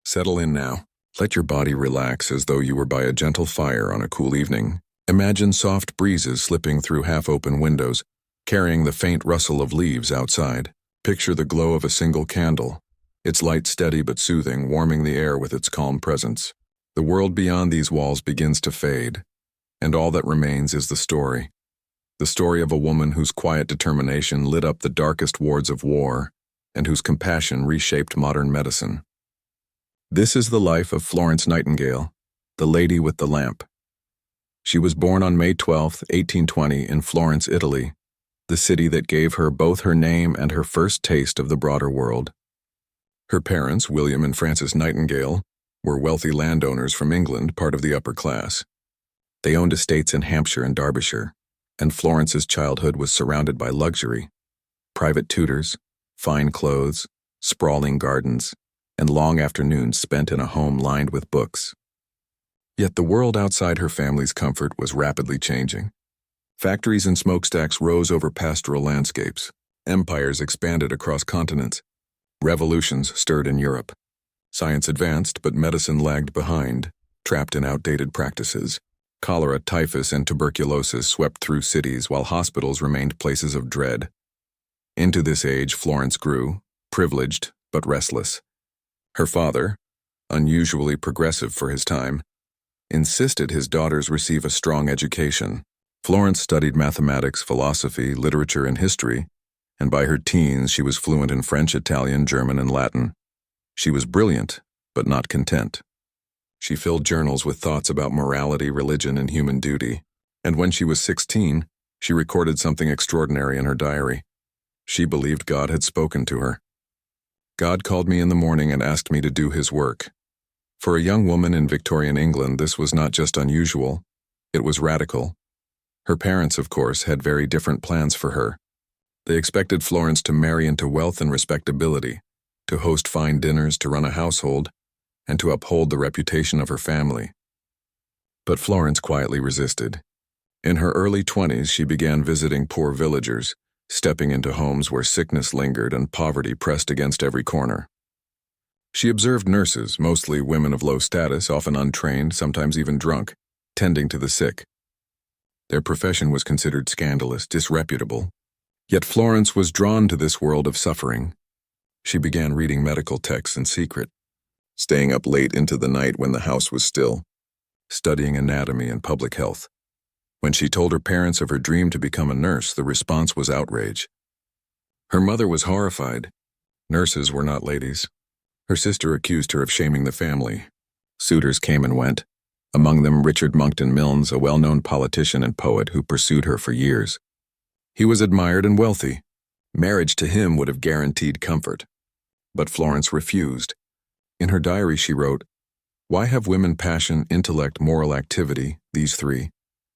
Settle in now. Let your body relax as though you were by a gentle fire on a cool evening. Imagine soft breezes slipping through half-open windows, carrying the faint rustle of leaves outside. Picture the glow of a single candle, its light steady but soothing, warming the air with its calm presence. The world beyond these walls begins to fade, and all that remains is the story. The story of a woman whose quiet determination lit up the darkest wards of war, and whose compassion reshaped modern medicine. This is the life of Florence Nightingale, the Lady with the Lamp. She was born on May 12, 1820, in Florence, Italy, the city that gave her both her name and her first taste of the broader world. Her parents, William and Frances Nightingale, were wealthy landowners from England, part of the upper class. They owned estates in Hampshire and Derbyshire, and Florence's childhood was surrounded by luxury: private tutors, fine clothes, sprawling gardens, and long afternoons spent in a home lined with books. Yet the world outside her family's comfort was rapidly changing. Factories and smokestacks rose over pastoral landscapes. Empires expanded across continents. Revolutions stirred in Europe. Science advanced, but medicine lagged behind, trapped in outdated practices. Cholera, typhus, and tuberculosis swept through cities while hospitals remained places of dread. Into this age, Florence grew, privileged but restless. Her father, unusually progressive for his time, insisted his daughters receive a strong education. Florence studied mathematics, philosophy, literature, and history, and by her teens she was fluent in French, Italian, German, and Latin. She was brilliant, but not content. She filled journals with thoughts about morality, religion, and human duty, and when she was 16, she recorded something extraordinary in her diary. She believed God had spoken to her. God called me in the morning and asked me to do his work. For a young woman in Victorian England, this was not just unusual, it was radical. Her parents, of course, had very different plans for her. They expected Florence to marry into wealth and respectability, to host fine dinners, to run a household, and to uphold the reputation of her family. But Florence quietly resisted. In her early 20s, she began visiting poor villagers, stepping into homes where sickness lingered and poverty pressed against every corner. She observed nurses, mostly women of low status, often untrained, sometimes even drunk, tending to the sick. Their profession was considered scandalous, disreputable. Yet Florence was drawn to this world of suffering. She began reading medical texts in secret, staying up late into the night when the house was still, studying anatomy and public health. When she told her parents of her dream to become a nurse, the response was outrage. Her mother was horrified. Nurses were not ladies. Her sister accused her of shaming the family. Suitors came and went, among them Richard Monckton Milnes, a well-known politician and poet who pursued her for years. He was admired and wealthy. Marriage to him would have guaranteed comfort. But Florence refused. In her diary she wrote, "Why have women passion, intellect, moral activity, these three,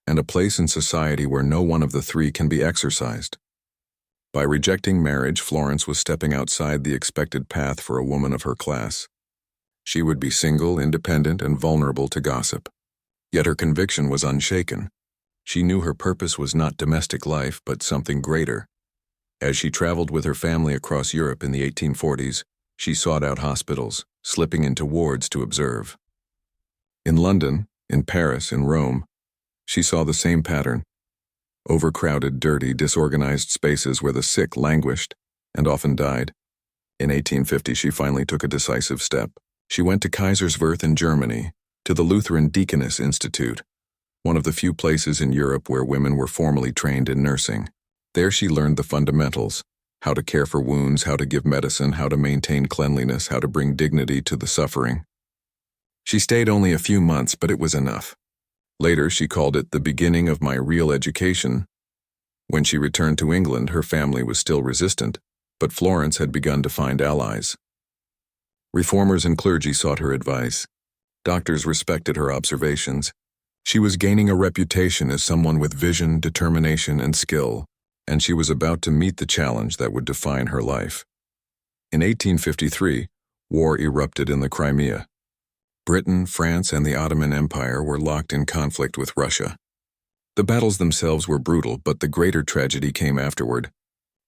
and a place in society where no one of the three can be exercised?" By rejecting marriage, Florence was stepping outside the expected path for a woman of her class. She would be single, independent, and vulnerable to gossip. Yet her conviction was unshaken. She knew her purpose was not domestic life, but something greater. As she traveled with her family across Europe in the 1840s, she sought out hospitals, slipping into wards to observe. In London, in Paris, in Rome, she saw the same pattern: overcrowded, dirty, disorganized spaces where the sick languished and often died. In 1850, she finally took a decisive step. She went to Kaiserswerth in Germany, to the Lutheran Deaconess Institute, one of the few places in Europe where women were formally trained in nursing. There she learned the fundamentals: how to care for wounds, how to give medicine, how to maintain cleanliness, how to bring dignity to the suffering. She stayed only a few months, but it was enough. Later, she called it the beginning of my real education. When she returned to England, her family was still resistant, but Florence had begun to find allies. Reformers and clergy sought her advice. Doctors respected her observations. She was gaining a reputation as someone with vision, determination, and skill, and she was about to meet the challenge that would define her life. In 1853, war erupted in the Crimea. Britain, France, and the Ottoman Empire were locked in conflict with Russia. The battles themselves were brutal, but the greater tragedy came afterward.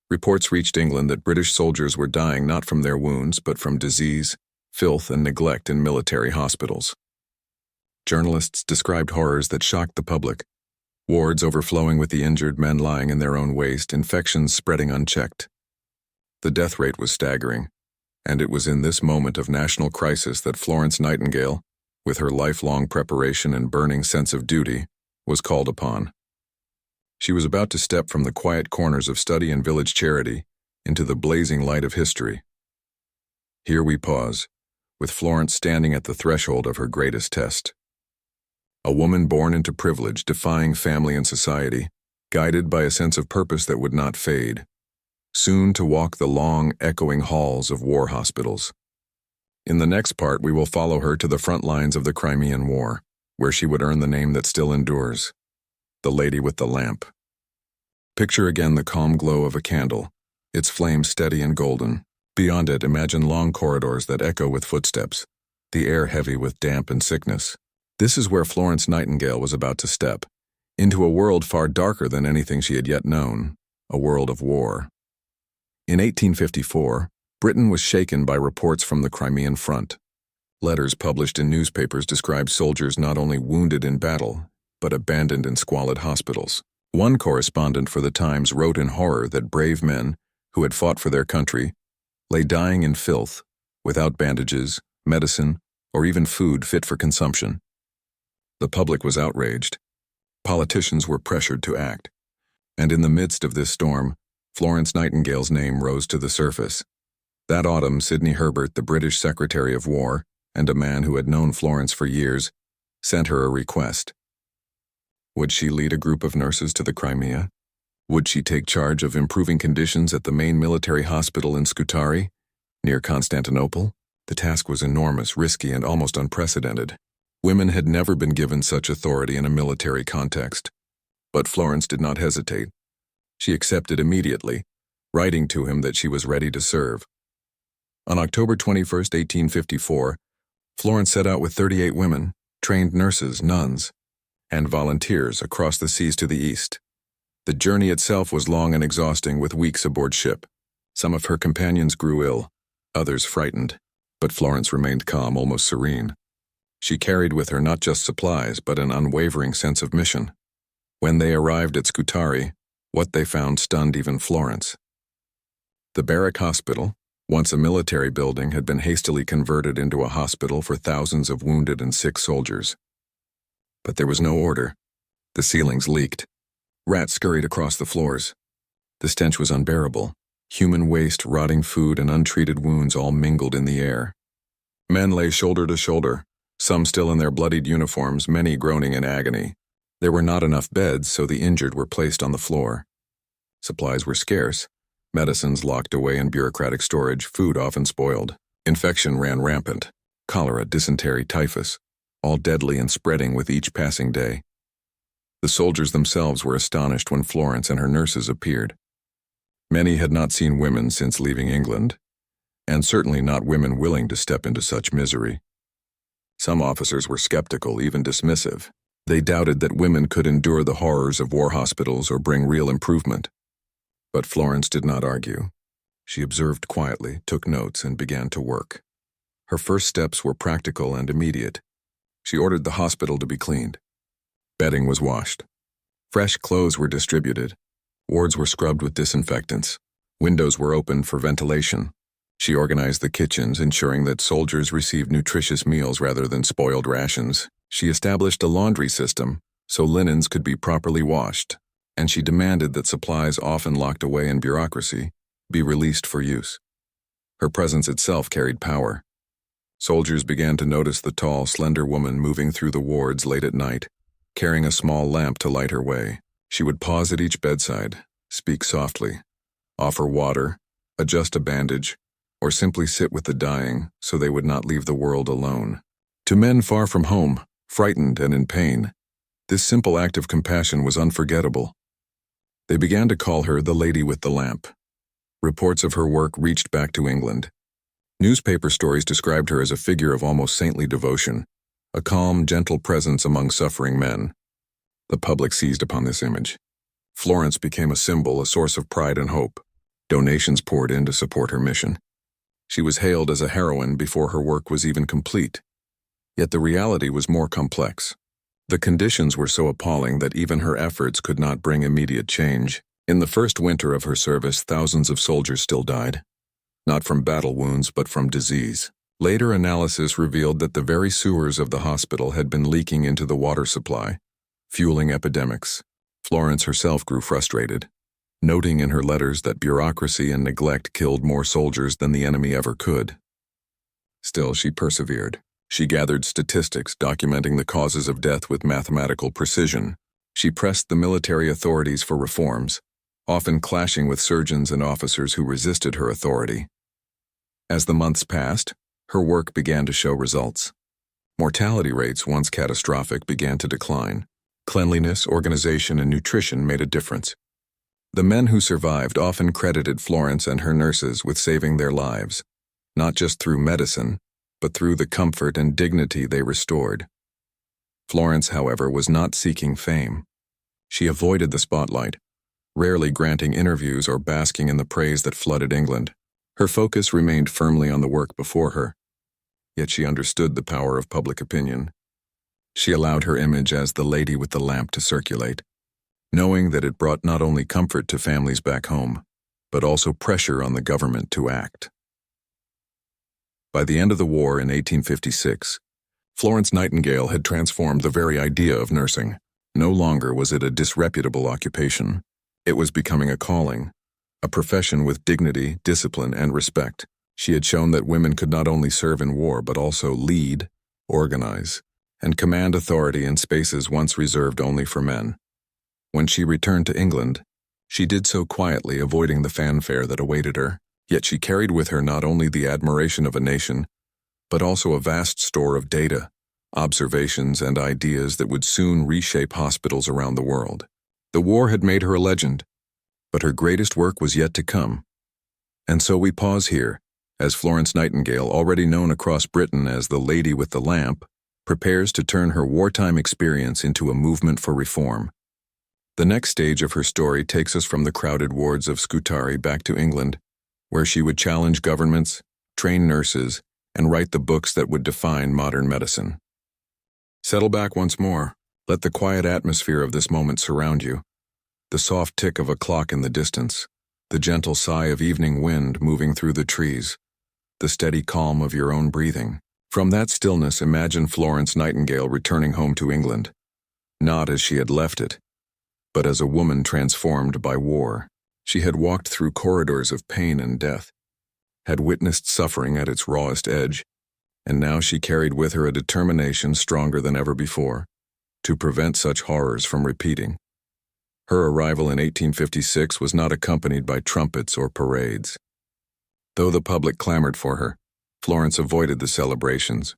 Reports reached England that British soldiers were dying not from their wounds, but from disease, filth, and neglect in military hospitals. Journalists described horrors that shocked the public: wards overflowing with the injured, men lying in their own waste, infections spreading unchecked. The death rate was staggering, and it was in this moment of national crisis that Florence Nightingale, with her lifelong preparation and burning sense of duty, was called upon. She was about to step from the quiet corners of study and village charity into the blazing light of history. Here we pause, with Florence standing at the threshold of her greatest test. A woman born into privilege, defying family and society, guided by a sense of purpose that would not fade, soon to walk the long, echoing halls of war hospitals. In the next part, we will follow her to the front lines of the Crimean War, where she would earn the name that still endures: the Lady with the Lamp. Picture again the calm glow of a candle, its flame steady and golden. Beyond it, imagine long corridors that echo with footsteps, the air heavy with damp and sickness. This is where Florence Nightingale was about to step, into a world far darker than anything she had yet known, a world of war. In 1854, Britain was shaken by reports from the Crimean front. Letters published in newspapers described soldiers not only wounded in battle, but abandoned in squalid hospitals. One correspondent for the Times wrote in horror that brave men, who had fought for their country, lay dying in filth, without bandages, medicine, or even food fit for consumption. The public was outraged. Politicians were pressured to act. And in the midst of this storm, Florence Nightingale's name rose to the surface. That autumn, Sidney Herbert, the British Secretary of War, and a man who had known Florence for years, sent her a request. Would she lead a group of nurses to the Crimea? Would she take charge of improving conditions at the main military hospital in Scutari, near Constantinople? The task was enormous, risky, and almost unprecedented. Women had never been given such authority in a military context. But Florence did not hesitate. She accepted immediately, writing to him that she was ready to serve. On October 21, 1854, Florence set out with 38 women, trained nurses, nuns, and volunteers across the seas to the east. The journey itself was long and exhausting, with weeks aboard ship. Some of her companions grew ill, others frightened, but Florence remained calm, almost serene. She carried with her not just supplies, but an unwavering sense of mission. When they arrived at Scutari, what they found stunned even Florence. The barrack hospital, once a military building, had been hastily converted into a hospital for thousands of wounded and sick soldiers. But there was no order. The ceilings leaked. Rats scurried across the floors. The stench was unbearable. Human waste, rotting food, and untreated wounds all mingled in the air. Men lay shoulder to shoulder, some still in their bloodied uniforms, many groaning in agony. There were not enough beds, so the injured were placed on the floor. Supplies were scarce, medicines locked away in bureaucratic storage, food often spoiled. Infection ran rampant: cholera, dysentery, typhus, all deadly and spreading with each passing day. The soldiers themselves were astonished when Florence and her nurses appeared. Many had not seen women since leaving England, and certainly not women willing to step into such misery. Some officers were skeptical, even dismissive. They doubted that women could endure the horrors of war hospitals or bring real improvement. But Florence did not argue. She observed quietly, took notes, and began to work. Her first steps were practical and immediate. She ordered the hospital to be cleaned. Bedding was washed. Fresh clothes were distributed. Wards were scrubbed with disinfectants. Windows were opened for ventilation. She organized the kitchens, ensuring that soldiers received nutritious meals rather than spoiled rations. She established a laundry system so linens could be properly washed, and she demanded that supplies often locked away in bureaucracy be released for use. Her presence itself carried power. Soldiers began to notice the tall, slender woman moving through the wards late at night, carrying a small lamp to light her way. She would pause at each bedside, speak softly, offer water, adjust a bandage, or simply sit with the dying so they would not leave the world alone. To men far from home, frightened and in pain, this simple act of compassion was unforgettable. They began to call her the Lady with the Lamp. Reports of her work reached back to England. Newspaper stories described her as a figure of almost saintly devotion, a calm, gentle presence among suffering men. The public seized upon this image. Florence became a symbol, a source of pride and hope. Donations poured in to support her mission. She was hailed as a heroine before her work was even complete. Yet the reality was more complex. The conditions were so appalling that even her efforts could not bring immediate change. In the first winter of her service, thousands of soldiers still died, not from battle wounds but from disease. Later analysis revealed that the very sewers of the hospital had been leaking into the water supply, fueling epidemics. Florence herself grew frustrated, noting in her letters that bureaucracy and neglect killed more soldiers than the enemy ever could. Still, she persevered. She gathered statistics documenting the causes of death with mathematical precision. She pressed the military authorities for reforms, often clashing with surgeons and officers who resisted her authority. As the months passed, her work began to show results. Mortality rates, once catastrophic, began to decline. Cleanliness, organization, and nutrition made a difference. The men who survived often credited Florence and her nurses with saving their lives, not just through medicine, but through the comfort and dignity they restored. Florence, however, was not seeking fame. She avoided the spotlight, rarely granting interviews or basking in the praise that flooded England. Her focus remained firmly on the work before her, yet she understood the power of public opinion. She allowed her image as the lady with the lamp to circulate, knowing that it brought not only comfort to families back home, but also pressure on the government to act. By the end of the war in 1856, Florence Nightingale had transformed the very idea of nursing. No longer was it a disreputable occupation. It was becoming a calling, a profession with dignity, discipline, and respect. She had shown that women could not only serve in war but also lead, organize, and command authority in spaces once reserved only for men. When she returned to England, she did so quietly, avoiding the fanfare that awaited her. Yet she carried with her not only the admiration of a nation, but also a vast store of data, observations, and ideas that would soon reshape hospitals around the world. The war had made her a legend, but her greatest work was yet to come. And so we pause here, as Florence Nightingale, already known across Britain as the Lady with the Lamp, prepares to turn her wartime experience into a movement for reform. The next stage of her story takes us from the crowded wards of Scutari back to England, where she would challenge governments, train nurses, and write the books that would define modern medicine. Settle back once more. Let the quiet atmosphere of this moment surround you. The soft tick of a clock in the distance, the gentle sigh of evening wind moving through the trees, the steady calm of your own breathing. From that stillness, imagine Florence Nightingale returning home to England, not as she had left it, but as a woman transformed by war. She had walked through corridors of pain and death, had witnessed suffering at its rawest edge, and now she carried with her a determination stronger than ever before, to prevent such horrors from repeating. Her arrival in 1856 was not accompanied by trumpets or parades. Though the public clamored for her, Florence avoided the celebrations.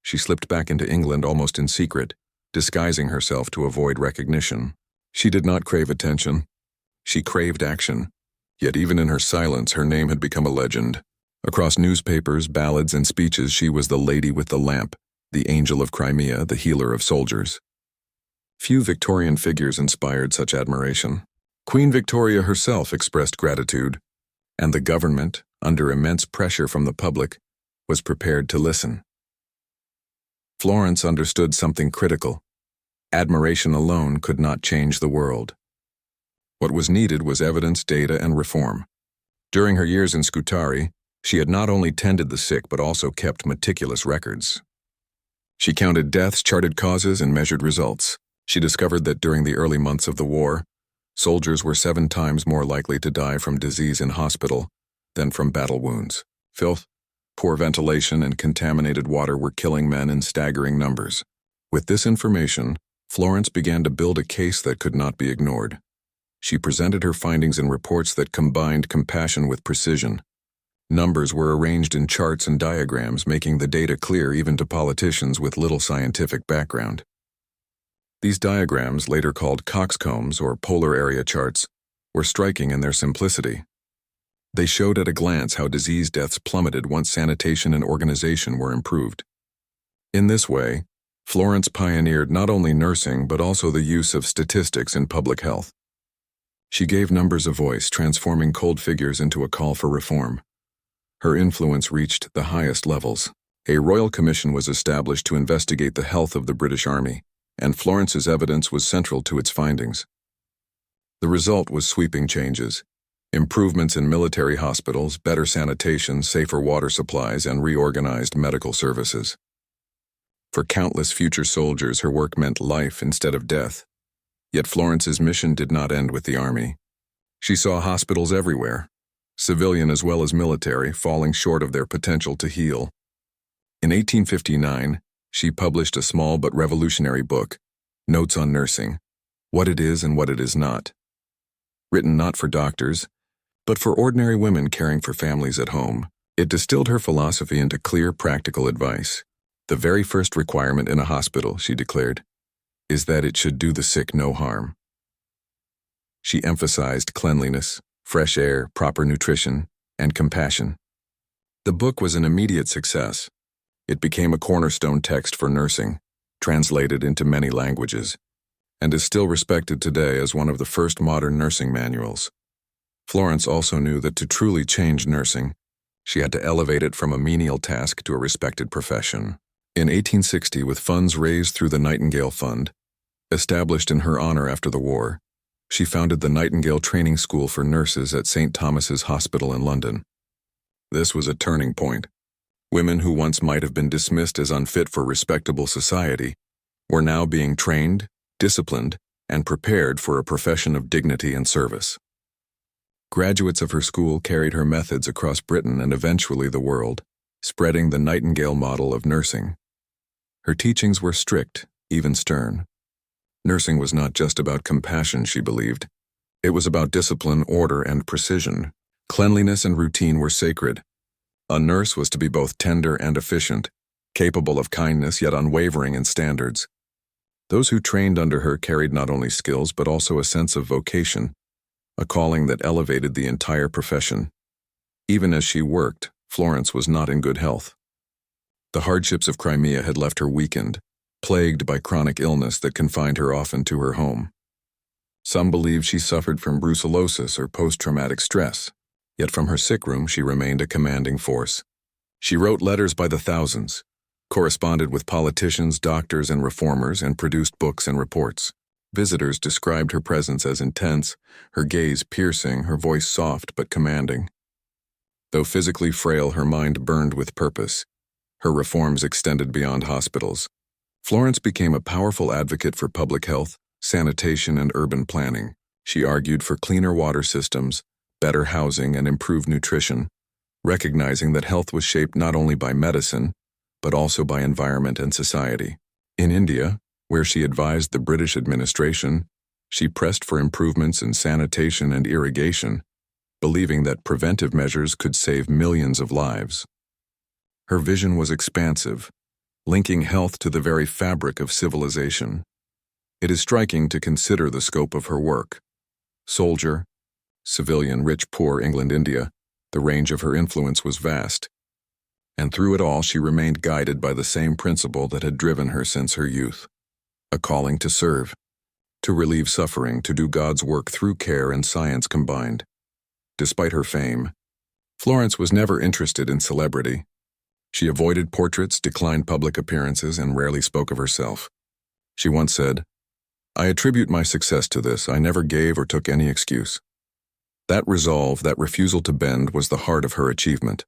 She slipped back into England almost in secret, disguising herself to avoid recognition. She did not crave attention. She craved action, yet even in her silence her name had become a legend. Across newspapers, ballads, and speeches she was the Lady with the Lamp, the Angel of Crimea, the healer of soldiers. Few Victorian figures inspired such admiration. Queen Victoria herself expressed gratitude, and the government, under immense pressure from the public, was prepared to listen. Florence understood something critical. Admiration alone could not change the world. What was needed was evidence, data, and reform. During her years in Scutari, she had not only tended the sick but also kept meticulous records. She counted deaths, charted causes, and measured results. She discovered that during the early months of the war, soldiers were 7 times more likely to die from disease in hospital than from battle wounds. Filth, poor ventilation, and contaminated water were killing men in staggering numbers. With this information, Florence began to build a case that could not be ignored. She presented her findings in reports that combined compassion with precision. Numbers were arranged in charts and diagrams, making the data clear even to politicians with little scientific background. These diagrams, later called coxcombs or polar area charts, were striking in their simplicity. They showed at a glance how disease deaths plummeted once sanitation and organization were improved. In this way, Florence pioneered not only nursing but also the use of statistics in public health. She gave numbers a voice, transforming cold figures into a call for reform. Her influence reached the highest levels. A royal commission was established to investigate the health of the British Army, and Florence's evidence was central to its findings. The result was sweeping changes. Improvements in military hospitals, better sanitation, safer water supplies, and reorganized medical services. For countless future soldiers, her work meant life instead of death. Yet Florence's mission did not end with the army. She saw hospitals everywhere, civilian as well as military, falling short of their potential to heal. In 1859, she published a small but revolutionary book, Notes on Nursing, What It Is and What It Is Not. Written not for doctors, but for ordinary women caring for families at home, it distilled her philosophy into clear, practical advice. The very first requirement in a hospital, she declared, is that it should do the sick no harm. She emphasized cleanliness, fresh air, proper nutrition, and compassion. The book was an immediate success. It became a cornerstone text for nursing, translated into many languages, and is still respected today as one of the first modern nursing manuals. Florence also knew that to truly change nursing, she had to elevate it from a menial task to a respected profession. In 1860, with funds raised through the Nightingale Fund, established in her honor after the war, she founded the Nightingale Training School for Nurses at St. Thomas's Hospital in London. This was a turning point. Women who once might have been dismissed as unfit for respectable society were now being trained, disciplined, and prepared for a profession of dignity and service. Graduates of her school carried her methods across Britain and eventually the world, spreading the Nightingale model of nursing. Her teachings were strict, even stern. Nursing was not just about compassion, she believed. It was about discipline, order, and precision. Cleanliness and routine were sacred. A nurse was to be both tender and efficient, capable of kindness yet unwavering in standards. Those who trained under her carried not only skills but also a sense of vocation, a calling that elevated the entire profession. Even as she worked, Florence was not in good health. The hardships of Crimea had left her weakened, plagued by chronic illness that confined her often to her home. Some believed she suffered from brucellosis or post-traumatic stress, yet from her sick room she remained a commanding force. She wrote letters by the thousands, corresponded with politicians, doctors, and reformers, and produced books and reports. Visitors described her presence as intense, her gaze piercing, her voice soft but commanding. Though physically frail, her mind burned with purpose. Her reforms extended beyond hospitals. Florence became a powerful advocate for public health, sanitation, and urban planning. She argued for cleaner water systems, better housing, and improved nutrition, recognizing that health was shaped not only by medicine, but also by environment and society. In India, where she advised the British administration, she pressed for improvements in sanitation and irrigation, believing that preventive measures could save millions of lives. Her vision was expansive, linking health to the very fabric of civilization. It is striking to consider the scope of her work. Soldier, civilian, rich, poor, England, India, the range of her influence was vast. And through it all she remained guided by the same principle that had driven her since her youth. A calling to serve, to relieve suffering, to do God's work through care and science combined. Despite her fame, Florence was never interested in celebrity. She avoided portraits, declined public appearances, and rarely spoke of herself. She once said, "I attribute my success to this. I never gave or took any excuse." That resolve, that refusal to bend, was the heart of her achievement.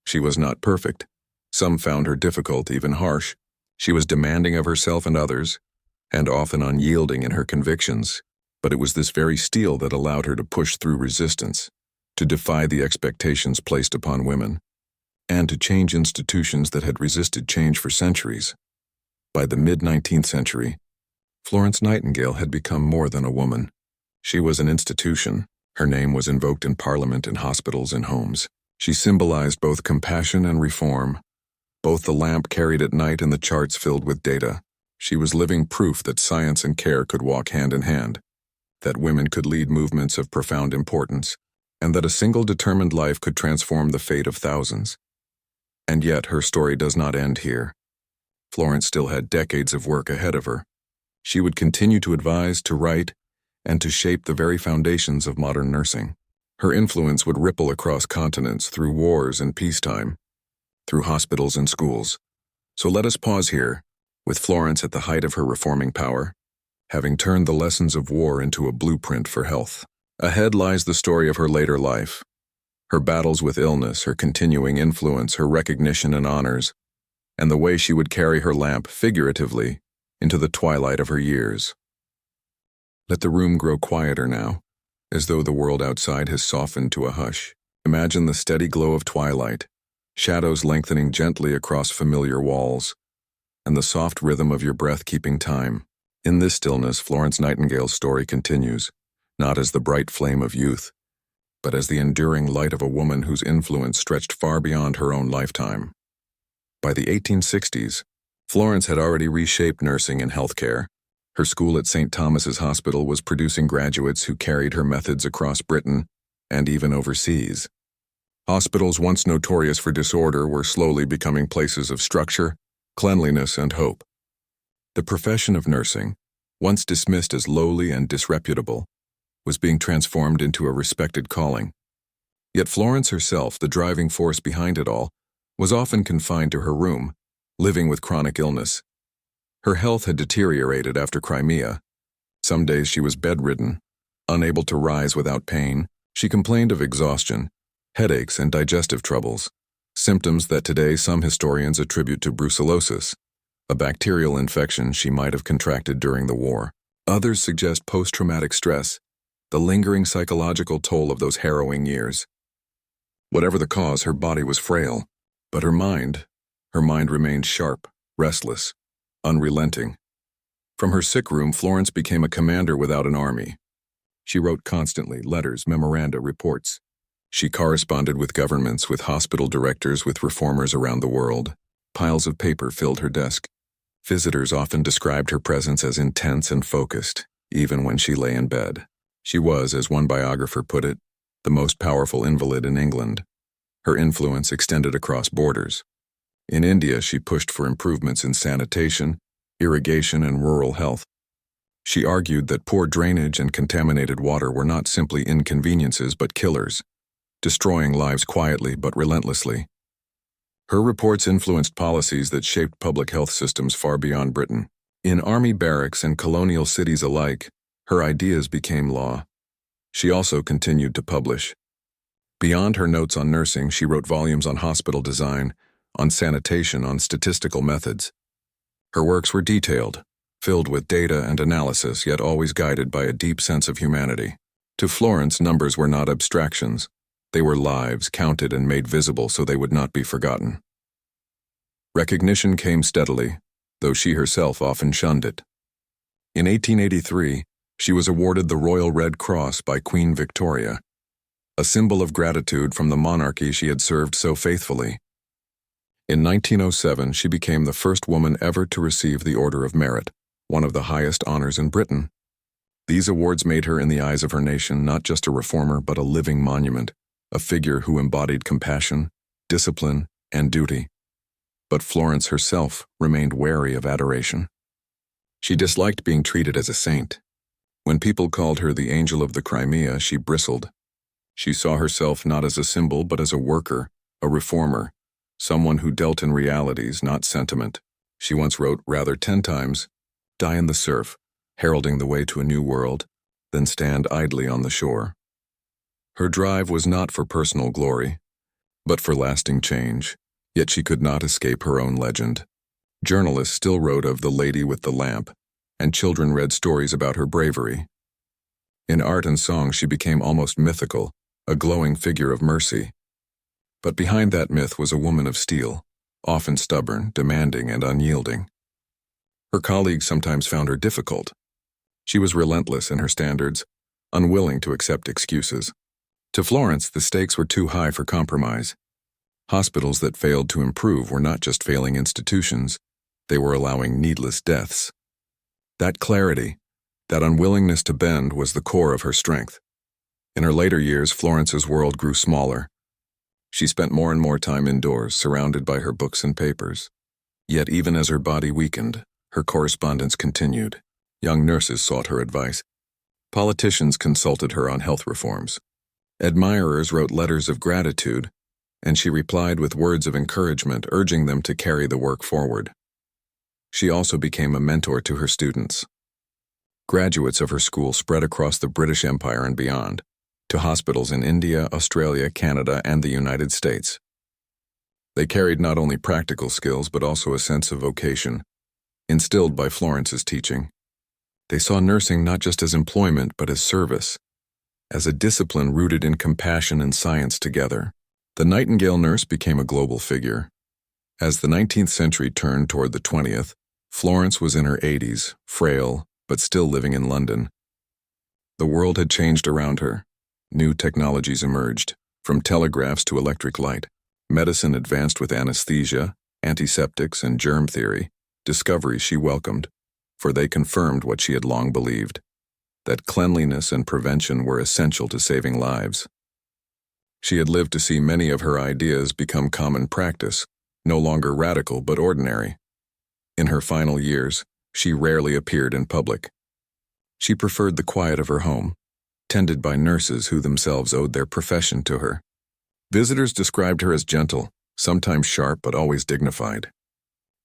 She was not perfect. Some found her difficult, even harsh. She was demanding of herself and others, and often unyielding in her convictions. But it was this very steel that allowed her to push through resistance, to defy the expectations placed upon women, and to change institutions that had resisted change for centuries. By the mid-19th century, Florence Nightingale had become more than a woman. She was an institution. Her name was invoked in Parliament, in hospitals, and homes. She symbolized both compassion and reform, both the lamp carried at night and the charts filled with data. She was living proof that science and care could walk hand in hand, that women could lead movements of profound importance, and that a single determined life could transform the fate of thousands. And yet her story does not end here. Florence still had decades of work ahead of her. She would continue to advise, to write, and to shape the very foundations of modern nursing. Her influence would ripple across continents through wars and peacetime, through hospitals and schools. So let us pause here, with Florence at the height of her reforming power, having turned the lessons of war into a blueprint for health. Ahead lies the story of her later life, her battles with illness, her continuing influence, her recognition and honors, and the way she would carry her lamp, figuratively, into the twilight of her years. Let the room grow quieter now, as though the world outside has softened to a hush. Imagine the steady glow of twilight, shadows lengthening gently across familiar walls, and the soft rhythm of your breath keeping time. In this stillness, Florence Nightingale's story continues, not as the bright flame of youth, but as the enduring light of a woman whose influence stretched far beyond her own lifetime. By the 1860s, Florence had already reshaped nursing and healthcare. Her school at St. Thomas's Hospital was producing graduates who carried her methods across Britain and even overseas. Hospitals once notorious for disorder were slowly becoming places of structure, cleanliness, and hope. The profession of nursing, once dismissed as lowly and disreputable, was being transformed into a respected calling. Yet Florence herself, the driving force behind it all, was often confined to her room, living with chronic illness. Her health had deteriorated after Crimea. Some days she was bedridden, unable to rise without pain. She complained of exhaustion, headaches, and digestive troubles, symptoms that today some historians attribute to brucellosis, a bacterial infection she might have contracted during the war. Others suggest post-traumatic stress, the lingering psychological toll of those harrowing years. Whatever the cause, her body was frail, but her mind remained sharp, restless, unrelenting. From her sick room, Florence became a commander without an army. She wrote constantly, letters, memoranda, reports. She corresponded with governments, with hospital directors, with reformers around the world. Piles of paper filled her desk. Visitors often described her presence as intense and focused, even when she lay in bed. She was, as one biographer put it, the most powerful invalid in England. Her influence extended across borders. In India, she pushed for improvements in sanitation, irrigation, and rural health. She argued that poor drainage and contaminated water were not simply inconveniences but killers, destroying lives quietly but relentlessly. Her reports influenced policies that shaped public health systems far beyond Britain. In army barracks and colonial cities alike, her ideas became law. She also continued to publish. Beyond her notes on nursing, she wrote volumes on hospital design, on sanitation, on statistical methods. Her works were detailed, filled with data and analysis, yet always guided by a deep sense of humanity. To Florence, numbers were not abstractions. They were lives, counted and made visible so they would not be forgotten. Recognition came steadily, though she herself often shunned it. In 1883, she was awarded the Royal Red Cross by Queen Victoria, a symbol of gratitude from the monarchy she had served so faithfully. In 1907, she became the first woman ever to receive the Order of Merit, one of the highest honors in Britain. These awards made her, in the eyes of her nation, not just a reformer but a living monument, a figure who embodied compassion, discipline, and duty. But Florence herself remained wary of adoration. She disliked being treated as a saint. When people called her the Angel of the Crimea, she bristled. She saw herself not as a symbol but as a worker, a reformer, someone who dealt in realities, not sentiment. She once wrote, rather 10 times, "Die in the surf, heralding the way to a new world, than stand idly on the shore." Her drive was not for personal glory, but for lasting change, yet she could not escape her own legend. Journalists still wrote of the Lady with the Lamp, and children read stories about her bravery. In art and song, she became almost mythical, a glowing figure of mercy. But behind that myth was a woman of steel, often stubborn, demanding, and unyielding. Her colleagues sometimes found her difficult. She was relentless in her standards, unwilling to accept excuses. To Florence, the stakes were too high for compromise. Hospitals that failed to improve were not just failing institutions, they were allowing needless deaths. That clarity, that unwillingness to bend, was the core of her strength. In her later years, Florence's world grew smaller. She spent more and more time indoors, surrounded by her books and papers. Yet even as her body weakened, her correspondence continued. Young nurses sought her advice. Politicians consulted her on health reforms. Admirers wrote letters of gratitude, and she replied with words of encouragement, urging them to carry the work forward. She also became a mentor to her students. Graduates of her school spread across the British Empire and beyond, to hospitals in India, Australia, Canada, and the United States. They carried not only practical skills but also a sense of vocation, instilled by Florence's teaching. They saw nursing not just as employment but as service, as a discipline rooted in compassion and science together. The Nightingale nurse became a global figure. As the 19th century turned toward the 20th, Florence was in her 80s, frail, but still living in London. The world had changed around her. New technologies emerged, from telegraphs to electric light. Medicine advanced with anesthesia, antiseptics, and germ theory, discoveries she welcomed, for they confirmed what she had long believed, that cleanliness and prevention were essential to saving lives. She had lived to see many of her ideas become common practice, no longer radical but ordinary. In her final years, she rarely appeared in public. She preferred the quiet of her home, tended by nurses who themselves owed their profession to her. Visitors described her as gentle, sometimes sharp but always dignified.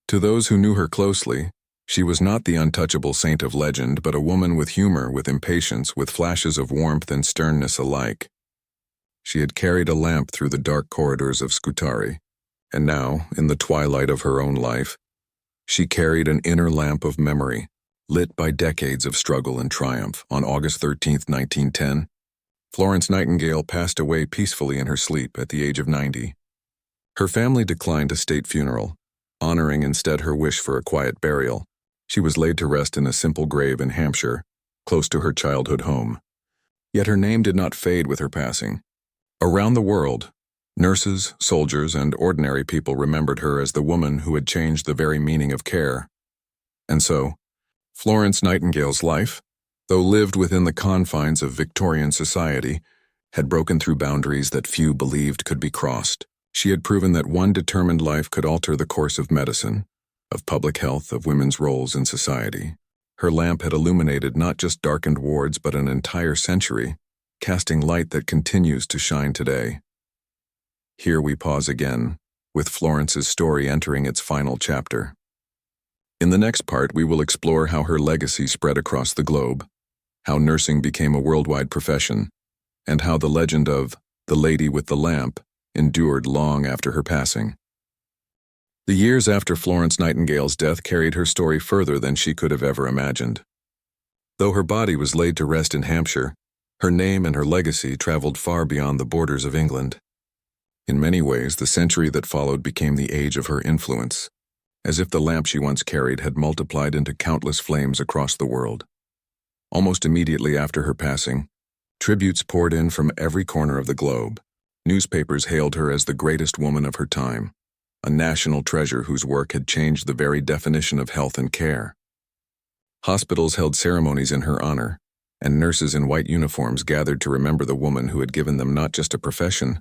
To those who knew her closely, she was not the untouchable saint of legend, but a woman with humor, with impatience, with flashes of warmth and sternness alike. She had carried a lamp through the dark corridors of Scutari, and now, in the twilight of her own life, she carried an inner lamp of memory, lit by decades of struggle and triumph. On August 13, 1910, Florence Nightingale passed away peacefully in her sleep at the age of 90. Her family declined a state funeral, honoring instead her wish for a quiet burial. She was laid to rest in a simple grave in Hampshire, close to her childhood home. Yet her name did not fade with her passing. Around the world, nurses, soldiers, and ordinary people remembered her as the woman who had changed the very meaning of care. And so, Florence Nightingale's life, though lived within the confines of Victorian society, had broken through boundaries that few believed could be crossed. She had proven that one determined life could alter the course of medicine, of public health, of women's roles in society. Her lamp had illuminated not just darkened wards but an entire century, casting light that continues to shine today. Here we pause again, with Florence's story entering its final chapter. In the next part, we will explore how her legacy spread across the globe, how nursing became a worldwide profession, and how the legend of the Lady with the Lamp endured long after her passing. The years after Florence Nightingale's death carried her story further than she could have ever imagined. Though her body was laid to rest in Hampshire, her name and her legacy traveled far beyond the borders of England. In many ways, the century that followed became the age of her influence, as if the lamp she once carried had multiplied into countless flames across the world. Almost immediately after her passing, tributes poured in from every corner of the globe. Newspapers hailed her as the greatest woman of her time, a national treasure whose work had changed the very definition of health and care. Hospitals held ceremonies in her honor, and nurses in white uniforms gathered to remember the woman who had given them not just a profession,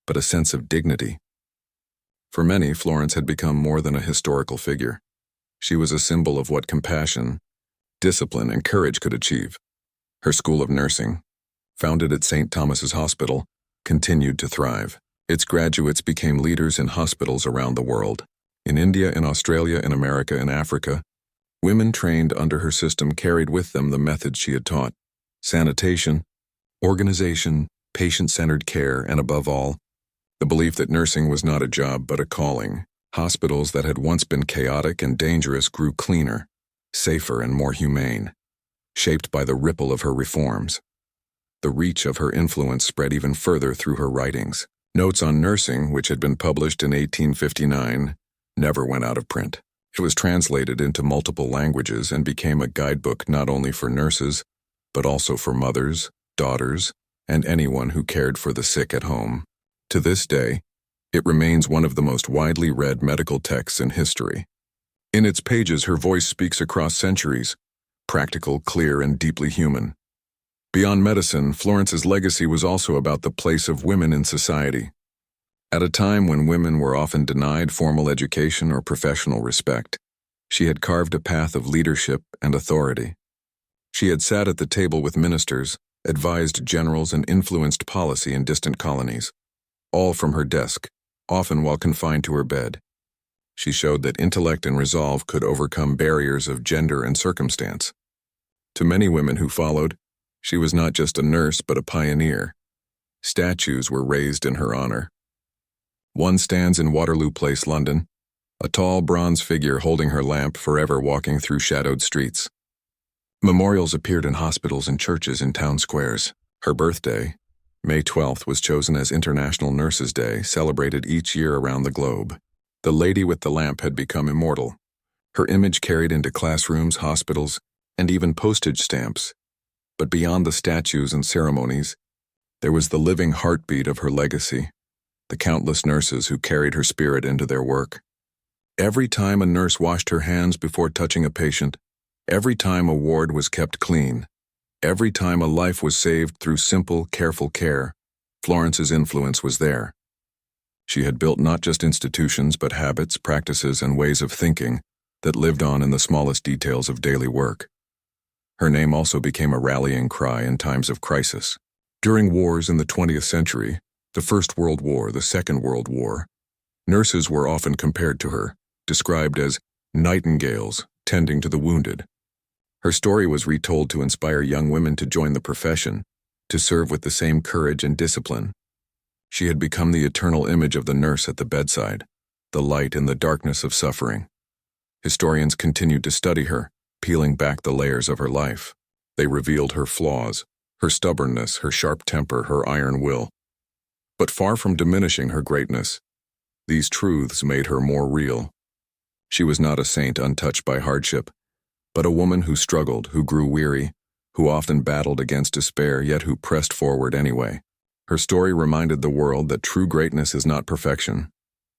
but a sense of dignity. For many, Florence had become more than a historical figure. She was a symbol of what compassion, discipline, and courage could achieve. Her school of nursing, founded at St. Thomas's Hospital, continued to thrive. Its graduates became leaders in hospitals around the world. In India, in Australia, in America, and Africa, women trained under her system carried with them the methods she had taught: sanitation, organization, patient-centered care, and above all, the belief that nursing was not a job but a calling. Hospitals that had once been chaotic and dangerous grew cleaner, safer, and more humane, shaped by the ripple of her reforms. The reach of her influence spread even further through her writings. Notes on Nursing, which had been published in 1859, never went out of print. It was translated into multiple languages and became a guidebook not only for nurses, but also for mothers, daughters, and anyone who cared for the sick at home. To this day, it remains one of the most widely read medical texts in history. In its pages, her voice speaks across centuries, practical, clear, and deeply human. Beyond medicine, Florence's legacy was also about the place of women in society. At a time when women were often denied formal education or professional respect, she had carved a path of leadership and authority. She had sat at the table with ministers, advised generals and influenced policy in distant colonies, all from her desk, often while confined to her bed. She showed that intellect and resolve could overcome barriers of gender and circumstance. To many women who followed, she was not just a nurse but a pioneer. Statues were raised in her honor. One stands in Waterloo Place, London, a tall bronze figure holding her lamp, forever walking through shadowed streets. Memorials appeared in hospitals and churches in town squares. Her birthday, May 12th, was chosen as International Nurses' Day, celebrated each year around the globe. The lady with the lamp had become immortal, her image carried into classrooms, hospitals, and even postage stamps. But beyond the statues and ceremonies, there was the living heartbeat of her legacy, the countless nurses who carried her spirit into their work. Every time a nurse washed her hands before touching a patient, every time a ward was kept clean, every time a life was saved through simple, careful care, Florence's influence was there. She had built not just institutions but habits, practices, and ways of thinking that lived on in the smallest details of daily work. Her name also became a rallying cry in times of crisis. During wars in the 20th century, the First World War, the Second World War, nurses were often compared to her, described as nightingales tending to the wounded. Her story was retold to inspire young women to join the profession, to serve with the same courage and discipline. She had become the eternal image of the nurse at the bedside, the light in the darkness of suffering. Historians continued to study her, peeling back the layers of her life. They revealed her flaws, her stubbornness, her sharp temper, her iron will. But far from diminishing her greatness, these truths made her more real. She was not a saint untouched by hardship, but a woman who struggled, who grew weary, who often battled against despair, yet who pressed forward anyway. Her story reminded the world that true greatness is not perfection,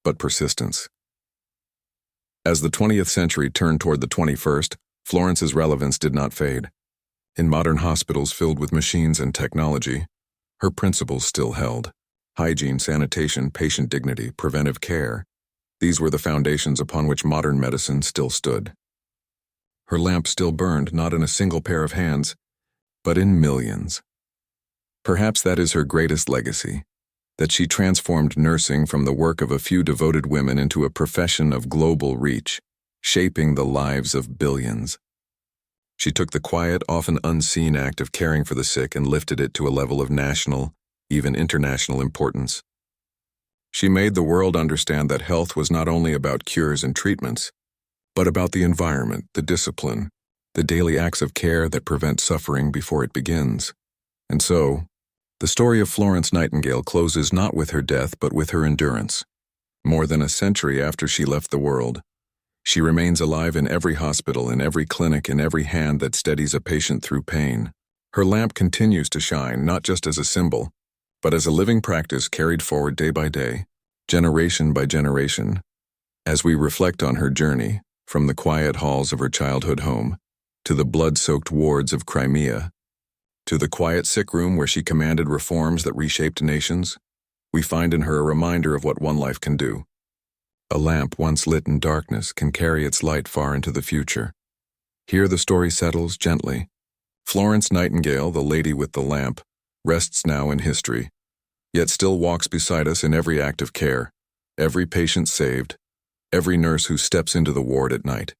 but persistence. As the 20th century turned toward the 21st, Florence's relevance did not fade. In modern hospitals filled with machines and technology, her principles still held. Hygiene, sanitation, patient dignity, preventive care. These were the foundations upon which modern medicine still stood. Her lamp still burned, not in a single pair of hands, but in millions. Perhaps that is her greatest legacy, that she transformed nursing from the work of a few devoted women into a profession of global reach, shaping the lives of billions. She took the quiet, often unseen act of caring for the sick and lifted it to a level of national, even international importance. She made the world understand that health was not only about cures and treatments, but about the environment, the discipline, the daily acts of care that prevent suffering before it begins. And so, the story of Florence Nightingale closes not with her death but with her endurance. More than a century after she left the world, she remains alive in every hospital, in every clinic, in every hand that steadies a patient through pain. Her lamp continues to shine, not just as a symbol, but as a living practice carried forward day by day, generation by generation. As we reflect on her journey, from the quiet halls of her childhood home, to the blood-soaked wards of Crimea, to the quiet sick room where she commanded reforms that reshaped nations, we find in her a reminder of what one life can do. A lamp once lit in darkness can carry its light far into the future. Here the story settles gently. Florence Nightingale, the lady with the lamp, rests now in history, yet still walks beside us in every act of care, every patient saved, every nurse who steps into the ward at night.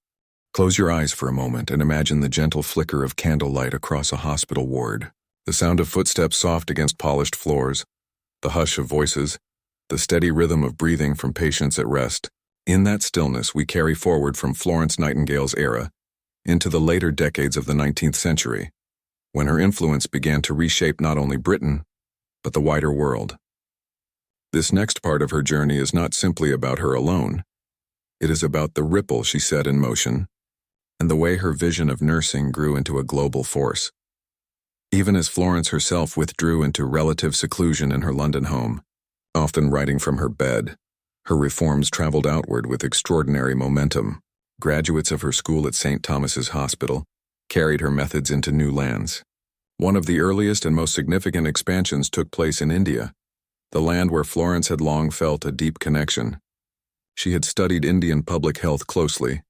Close your eyes for a moment and imagine the gentle flicker of candlelight across a hospital ward, the sound of footsteps soft against polished floors, the hush of voices, the steady rhythm of breathing from patients at rest. In that stillness, we carry forward from Florence Nightingale's era into the later decades of the 19th century, when her influence began to reshape not only Britain, but the wider world. This next part of her journey is not simply about her alone. It is about the ripple she set in motion, and the way her vision of nursing grew into a global force. Even as Florence herself withdrew into relative seclusion in her London home, often writing from her bed, her reforms traveled outward with extraordinary momentum. Graduates of her school at St. Thomas's Hospital carried her methods into new lands. One of the earliest and most significant expansions took place in India, the land where Florence had long felt a deep connection. She had studied Indian public health closely,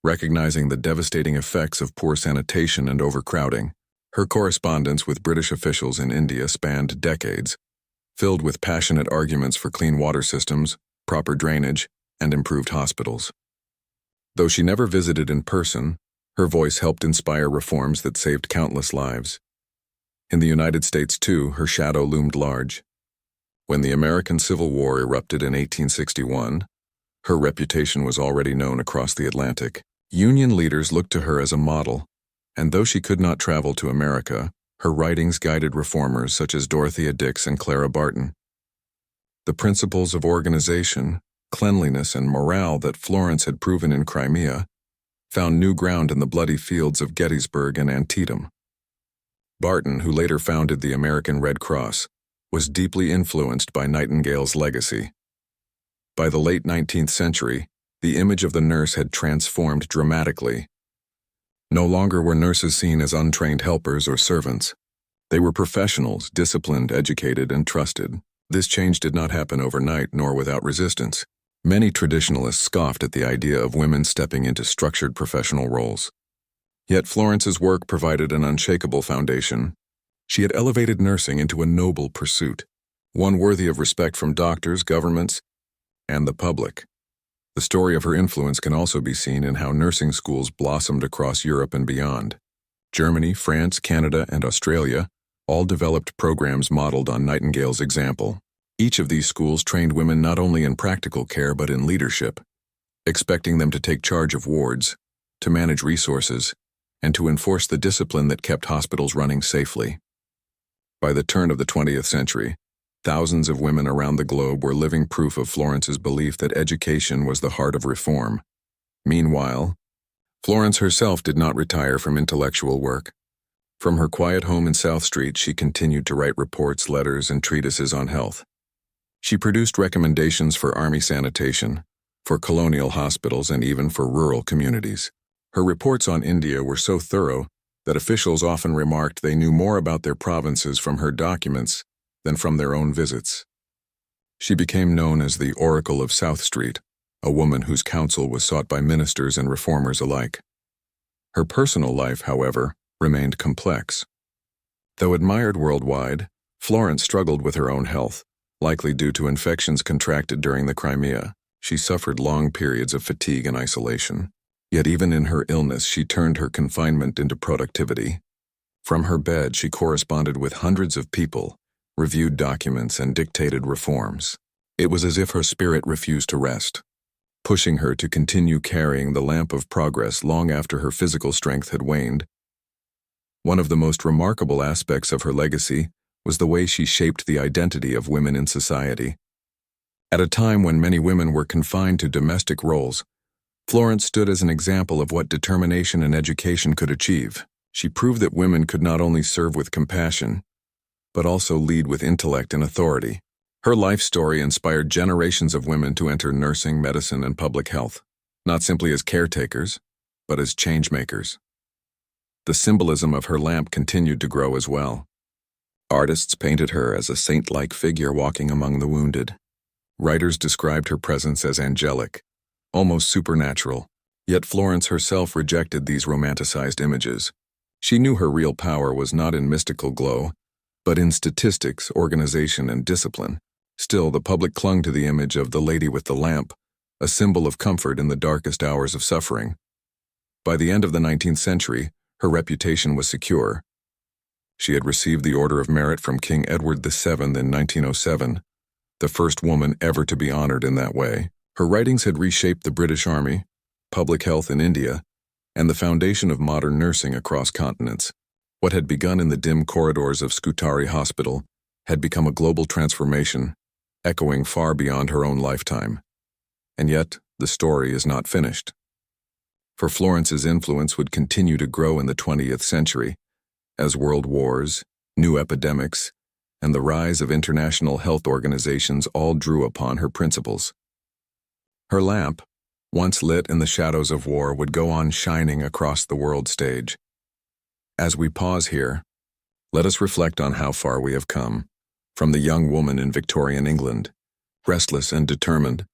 recognizing the devastating effects of poor sanitation and overcrowding. Her correspondence with British officials in India spanned decades, filled with passionate arguments for clean water systems, proper drainage, and improved hospitals. Though she never visited in person, her voice helped inspire reforms that saved countless lives. In the United States, too, her shadow loomed large. When the American Civil War erupted in 1861, her reputation was already known across the Atlantic. Union leaders looked to her as a model, and though she could not travel to America, her writings guided reformers such as Dorothea Dix and Clara Barton. The principles of organization, cleanliness, and morale that Florence had proven in Crimea found new ground in the bloody fields of Gettysburg and Antietam. Barton, who later founded the American Red Cross, was deeply influenced by Nightingale's legacy. By the late 19th century, the image of the nurse had transformed dramatically. No longer were nurses seen as untrained helpers or servants. They were professionals, disciplined, educated, and trusted. This change did not happen overnight nor without resistance. Many traditionalists scoffed at the idea of women stepping into structured professional roles. Yet Florence's work provided an unshakable foundation. She had elevated nursing into a noble pursuit, one worthy of respect from doctors, governments, and the public. The story of her influence can also be seen in how nursing schools blossomed across Europe and beyond. Germany, France, Canada, and Australia all developed programs modeled on Nightingale's example. Each of these schools trained women not only in practical care but in leadership, expecting them to take charge of wards, to manage resources, and to enforce the discipline that kept hospitals running safely. By the turn of the 20th century, thousands of women around the globe were living proof of Florence's belief that education was the heart of reform. Meanwhile, Florence herself did not retire from intellectual work. From her quiet home in South Street, she continued to write reports, letters, and treatises on health. She produced recommendations for army sanitation, for colonial hospitals, and even for rural communities. Her reports on India were so thorough that officials often remarked they knew more about their provinces from her documents than from their own visits. She became known as the Oracle of South Street, a woman whose counsel was sought by ministers and reformers alike. Her personal life, however, remained complex. Though admired worldwide, Florence struggled with her own health, likely due to infections contracted during the Crimea. She suffered long periods of fatigue and isolation. Yet even in her illness, she turned her confinement into productivity. From her bed, she corresponded with hundreds of people, reviewed documents, and dictated reforms. It was as if her spirit refused to rest, pushing her to continue carrying the lamp of progress long after her physical strength had waned. One of the most remarkable aspects of her legacy was the way she shaped the identity of women in society. At a time when many women were confined to domestic roles, Florence stood as an example of what determination and education could achieve. She proved that women could not only serve with compassion, but also lead with intellect and authority. Her life story inspired generations of women to enter nursing, medicine, and public health, not simply as caretakers, but as changemakers. The symbolism of her lamp continued to grow as well. Artists painted her as a saint-like figure walking among the wounded. Writers described her presence as angelic, almost supernatural. Yet Florence herself rejected these romanticized images. She knew her real power was not in mystical glow, but in statistics, organization, and discipline. Still, the public clung to the image of the Lady with the Lamp, a symbol of comfort in the darkest hours of suffering. By the end of the 19th century, her reputation was secure. She had received the Order of Merit from King Edward VII in 1907, the first woman ever to be honored in that way. Her writings had reshaped the British Army, public health in India, and the foundation of modern nursing across continents. What had begun in the dim corridors of Scutari Hospital had become a global transformation, echoing far beyond her own lifetime. And yet, the story is not finished. For Florence's influence would continue to grow in the 20th century, as world wars, new epidemics, and the rise of international health organizations all drew upon her principles. Her lamp, once lit in the shadows of war, would go on shining across the world stage. As we pause here, let us reflect on how far we have come, from the young woman in Victorian England, restless and determined,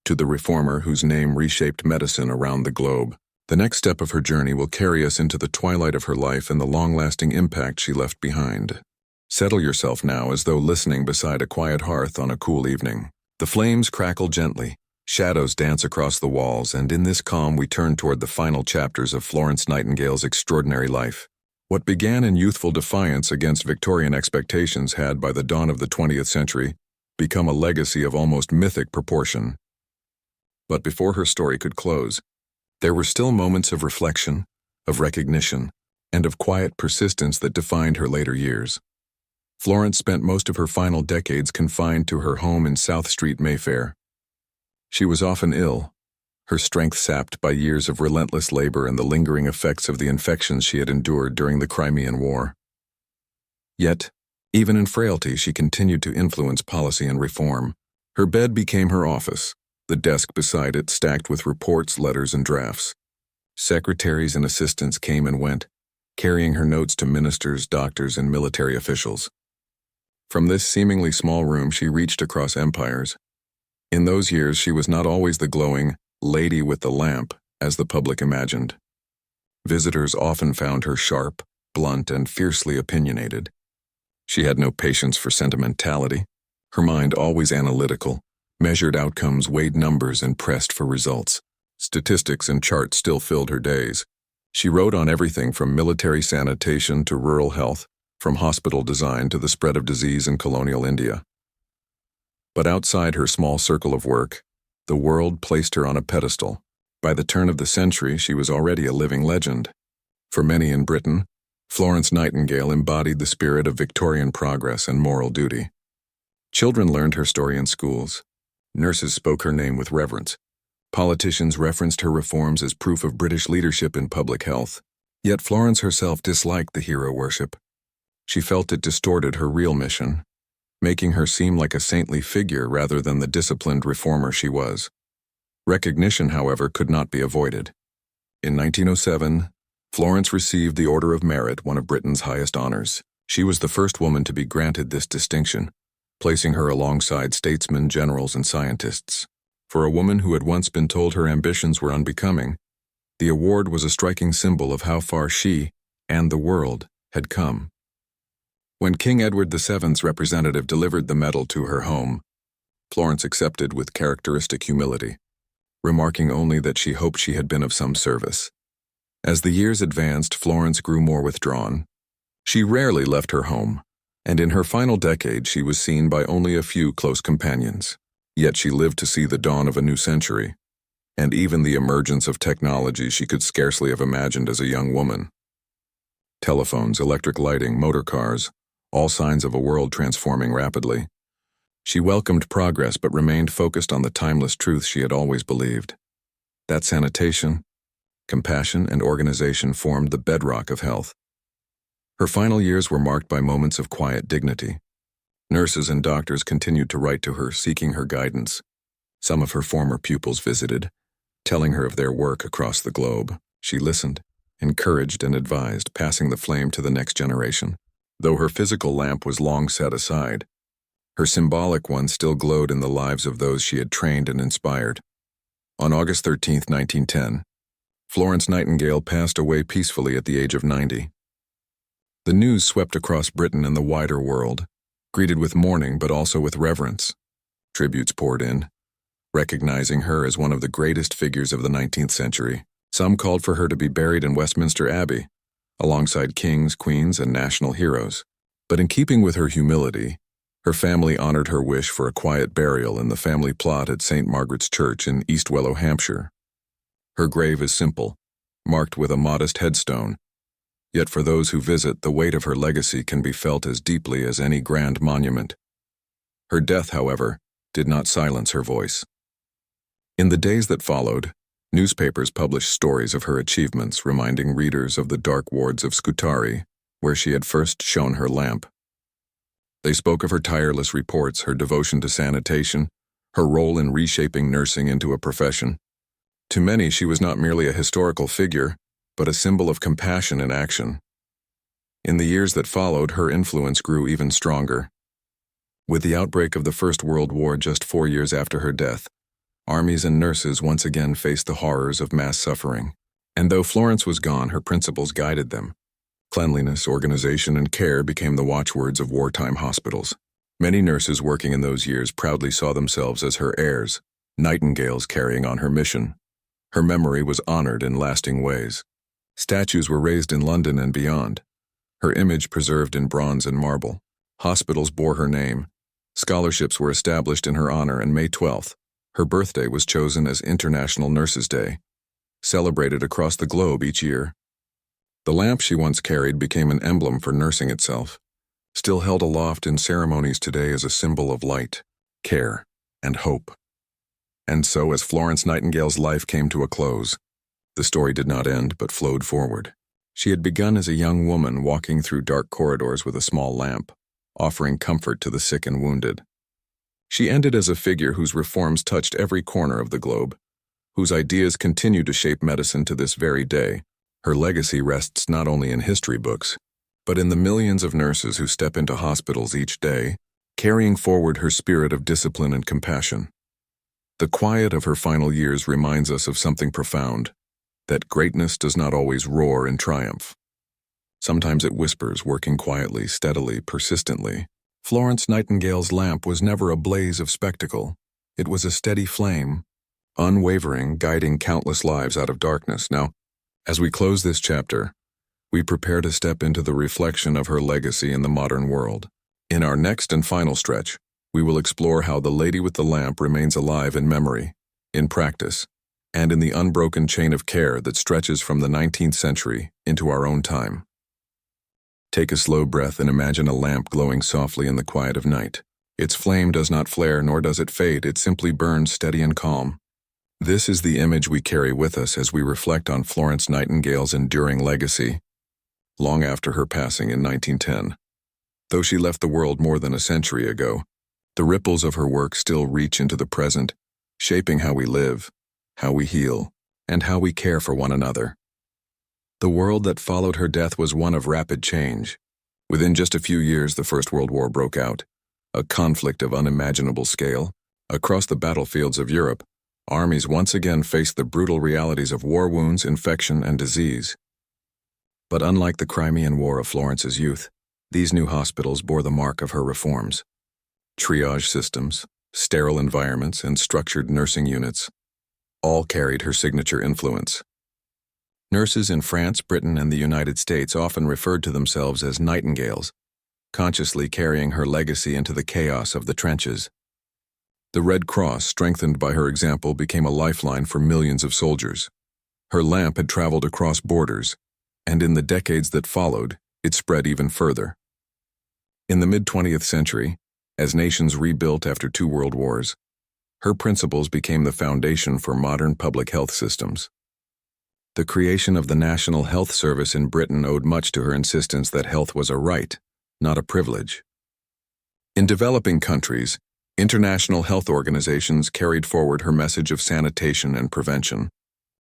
to the reformer whose name reshaped medicine around the globe. The next step of her journey will carry us into the twilight of her life and the long-lasting impact she left behind. Settle yourself now as though listening beside a quiet hearth on a cool evening. The flames crackle gently, shadows dance across the walls, and in this calm we turn toward the final chapters of Florence Nightingale's extraordinary life. What began in youthful defiance against Victorian expectations had, by the dawn of the 20th century, become a legacy of almost mythic proportion. But before her story could close, there were still moments of reflection, of recognition, and of quiet persistence that defined her later years. Florence spent most of her final decades confined to her home in South Street, Mayfair. She was often ill, her strength sapped by years of relentless labor and the lingering effects of the infections she had endured during the Crimean War. Yet, even in frailty, she continued to influence policy and reform. Her bed became her office, the desk beside it stacked with reports, letters, and drafts. Secretaries and assistants came and went, carrying her notes to ministers, doctors, and military officials. From this seemingly small room she reached across empires. In those years she was not always the glowing lady with the lamp, as the public imagined. Visitors often found her sharp, blunt, and fiercely opinionated. She had no patience for sentimentality, her mind always analytical, measured outcomes, weighed numbers, and pressed for results. Statistics and charts still filled her days. She wrote on everything from military sanitation to rural health, from hospital design to the spread of disease in colonial India. But outside her small circle of work, the world placed her on a pedestal. By the turn of the century, she was already a living legend. For many in Britain, Florence Nightingale embodied the spirit of Victorian progress and moral duty. Children learned her story in schools. Nurses spoke her name with reverence. Politicians referenced her reforms as proof of British leadership in public health. Yet Florence herself disliked the hero worship. She felt it distorted her real mission, making her seem like a saintly figure rather than the disciplined reformer she was. Recognition, however, could not be avoided. In 1907, Florence received the Order of Merit, one of Britain's highest honors. She was the first woman to be granted this distinction, placing her alongside statesmen, generals, and scientists. For a woman who had once been told her ambitions were unbecoming, the award was a striking symbol of how far she, and the world, had come. When King Edward VII's representative delivered the medal to her home, Florence accepted with characteristic humility, remarking only that she hoped she had been of some service. As the years advanced, Florence grew more withdrawn. She rarely left her home, and in her final decade she was seen by only a few close companions. Yet she lived to see the dawn of a new century, and even the emergence of technology she could scarcely have imagined as a young woman. Telephones, electric lighting, motor cars, all signs of a world transforming rapidly. She welcomed progress but remained focused on the timeless truth she had always believed. That sanitation, compassion, and organization formed the bedrock of health. Her final years were marked by moments of quiet dignity. Nurses and doctors continued to write to her, seeking her guidance. Some of her former pupils visited, telling her of their work across the globe. She listened, encouraged, and advised, passing the flame to the next generation. Though her physical lamp was long set aside, her symbolic one still glowed in the lives of those she had trained and inspired. On August 13, 1910, Florence Nightingale passed away peacefully at the age of 90. The news swept across Britain and the wider world, greeted with mourning but also with reverence. Tributes poured in, recognizing her as one of the greatest figures of the 19th century. Some called for her to be buried in Westminster Abbey, alongside kings, queens, and national heroes. But in keeping with her humility, her family honored her wish for a quiet burial in the family plot at St. Margaret's Church in East Wellow, Hampshire. Her grave is simple, marked with a modest headstone. Yet for those who visit, the weight of her legacy can be felt as deeply as any grand monument. Her death, however, did not silence her voice. In the days that followed, newspapers published stories of her achievements, reminding readers of the dark wards of Scutari, where she had first shone her lamp. They spoke of her tireless reports, her devotion to sanitation, her role in reshaping nursing into a profession. To many, she was not merely a historical figure, but a symbol of compassion in action. In the years that followed, her influence grew even stronger. With the outbreak of the First World War just 4 years after her death, armies and nurses once again faced the horrors of mass suffering. And though Florence was gone, her principles guided them. Cleanliness, organization, and care became the watchwords of wartime hospitals. Many nurses working in those years proudly saw themselves as her heirs, nightingales carrying on her mission. Her memory was honored in lasting ways. Statues were raised in London and beyond, her image preserved in bronze and marble. Hospitals bore her name. Scholarships were established in her honor, and May 12th, her birthday was chosen as International Nurses' Day, celebrated across the globe each year. The lamp she once carried became an emblem for nursing itself, still held aloft in ceremonies today as a symbol of light, care, and hope. And so, as Florence Nightingale's life came to a close, the story did not end but flowed forward. She had begun as a young woman walking through dark corridors with a small lamp, offering comfort to the sick and wounded. She ended as a figure whose reforms touched every corner of the globe, whose ideas continue to shape medicine to this very day. Her legacy rests not only in history books, but in the millions of nurses who step into hospitals each day, carrying forward her spirit of discipline and compassion. The quiet of her final years reminds us of something profound, that greatness does not always roar in triumph. Sometimes it whispers, working quietly, steadily, persistently. Florence Nightingale's lamp was never a blaze of spectacle. It was a steady flame, unwavering, guiding countless lives out of darkness. Now, as we close this chapter, we prepare to step into the reflection of her legacy in the modern world. In our next and final stretch, we will explore how the Lady with the Lamp remains alive in memory, in practice, and in the unbroken chain of care that stretches from the 19th century into our own time. Take a slow breath and imagine a lamp glowing softly in the quiet of night. Its flame does not flare, nor does it fade. It simply burns steady and calm. This is the image we carry with us as we reflect on Florence Nightingale's enduring legacy, long after her passing in 1910. Though she left the world more than a century ago, the ripples of her work still reach into the present, shaping how we live, how we heal, and how we care for one another. The world that followed her death was one of rapid change. Within just a few years, the First World War broke out, a conflict of unimaginable scale. Across the battlefields of Europe, armies once again faced the brutal realities of war wounds, infection, and disease. But unlike the Crimean War of Florence's youth, these new hospitals bore the mark of her reforms. Triage systems, sterile environments, and structured nursing units all carried her signature influence. Nurses in France, Britain, and the United States often referred to themselves as nightingales, consciously carrying her legacy into the chaos of the trenches. The Red Cross, strengthened by her example, became a lifeline for millions of soldiers. Her lamp had traveled across borders, and in the decades that followed, it spread even further. In the mid-20th century, as nations rebuilt after 2 world wars, her principles became the foundation for modern public health systems. The creation of the National Health Service in Britain owed much to her insistence that health was a right, not a privilege. In developing countries, international health organizations carried forward her message of sanitation and prevention,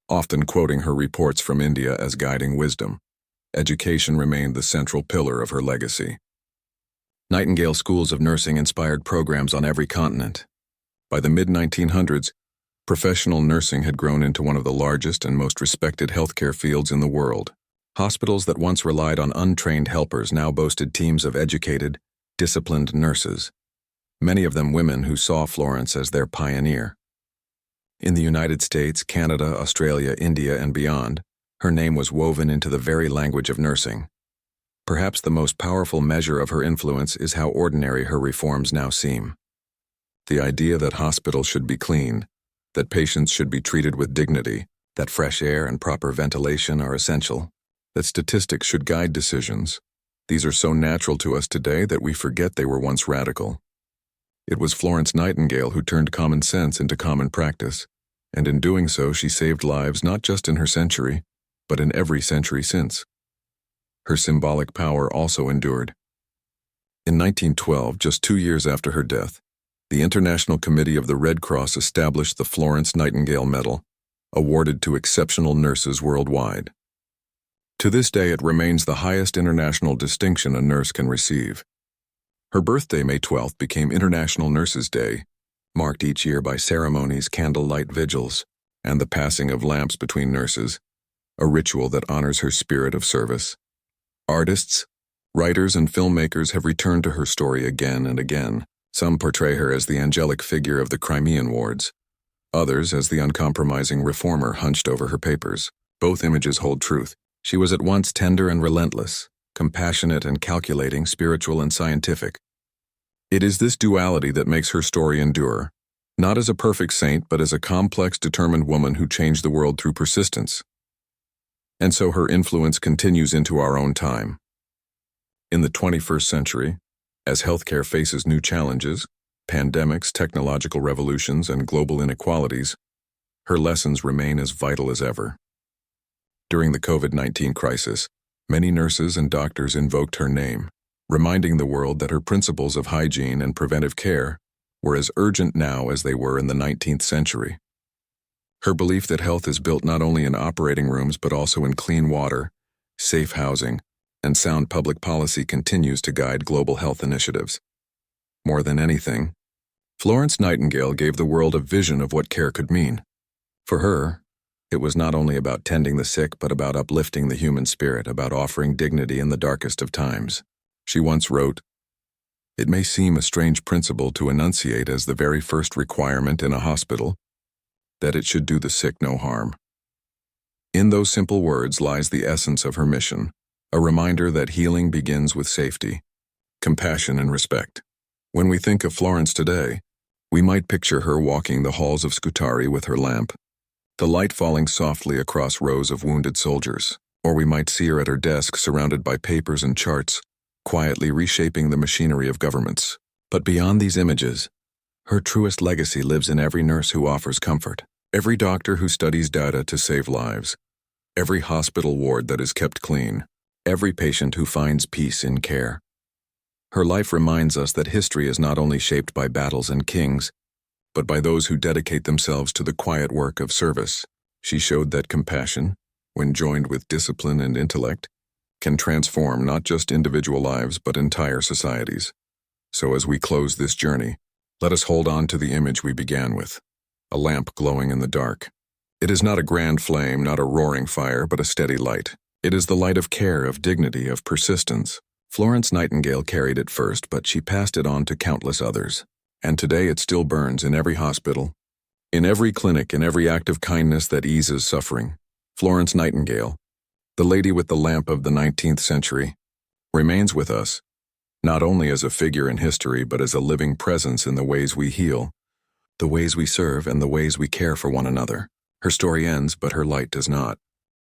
often quoting her reports from India as guiding wisdom. Education remained the central pillar of her legacy. Nightingale schools of nursing inspired programs on every continent. By the mid-1900s, professional nursing had grown into one of the largest and most respected healthcare fields in the world. Hospitals that once relied on untrained helpers now boasted teams of educated, disciplined nurses, many of them women who saw Florence as their pioneer. In the United States, Canada, Australia, India, and beyond, her name was woven into the very language of nursing. Perhaps the most powerful measure of her influence is how ordinary her reforms now seem. The idea that hospitals should be clean, that patients should be treated with dignity, that fresh air and proper ventilation are essential, that statistics should guide decisions. These are so natural to us today that we forget they were once radical. It was Florence Nightingale who turned common sense into common practice, and in doing so she saved lives not just in her century, but in every century since. Her symbolic power also endured. In 1912, just 2 years after her death, the International Committee of the Red Cross established the Florence Nightingale Medal, awarded to exceptional nurses worldwide. To this day, it remains the highest international distinction a nurse can receive. Her birthday, May 12th, became International Nurses' Day, marked each year by ceremonies, candlelight vigils, and the passing of lamps between nurses, a ritual that honors her spirit of service. Artists, writers, and filmmakers have returned to her story again and again. Some portray her as the angelic figure of the Crimean Wars, others as the uncompromising reformer hunched over her papers. Both images hold truth. She was at once tender and relentless, compassionate and calculating, spiritual and scientific. It is this duality that makes her story endure, not as a perfect saint, but as a complex, determined woman who changed the world through persistence. And so her influence continues into our own time. In the 21st century, as healthcare faces new challenges, pandemics, technological revolutions, and global inequalities, her lessons remain as vital as ever. During the COVID-19 crisis, many nurses and doctors invoked her name, reminding the world that her principles of hygiene and preventive care were as urgent now as they were in the 19th century. Her belief that health is built not only in operating rooms but also in clean water, safe housing, and sound public policy continues to guide global health initiatives. More than anything, Florence Nightingale gave the world a vision of what care could mean. For her, it was not only about tending the sick but about uplifting the human spirit, about offering dignity in the darkest of times. She once wrote, "It may seem a strange principle to enunciate as the very first requirement in a hospital, that it should do the sick no harm." In those simple words lies the essence of her mission, a reminder that healing begins with safety, compassion, and respect. When we think of Florence today, we might picture her walking the halls of Scutari with her lamp, the light falling softly across rows of wounded soldiers, or we might see her at her desk surrounded by papers and charts, quietly reshaping the machinery of governments. But beyond these images, her truest legacy lives in every nurse who offers comfort, every doctor who studies data to save lives, every hospital ward that is kept clean, every patient who finds peace in care. Her life reminds us that history is not only shaped by battles and kings, but by those who dedicate themselves to the quiet work of service. She showed that compassion, when joined with discipline and intellect, can transform not just individual lives but entire societies. So as we close this journey, let us hold on to the image we began with, a lamp glowing in the dark. It is not a grand flame, not a roaring fire, but a steady light. It is the light of care, of dignity, of persistence. Florence Nightingale carried it first, but she passed it on to countless others. And today it still burns in every hospital, in every clinic, in every act of kindness that eases suffering. Florence Nightingale, the lady with the lamp of the 19th century, remains with us, not only as a figure in history, but as a living presence in the ways we heal, the ways we serve, and the ways we care for one another. Her story ends, but her light does not.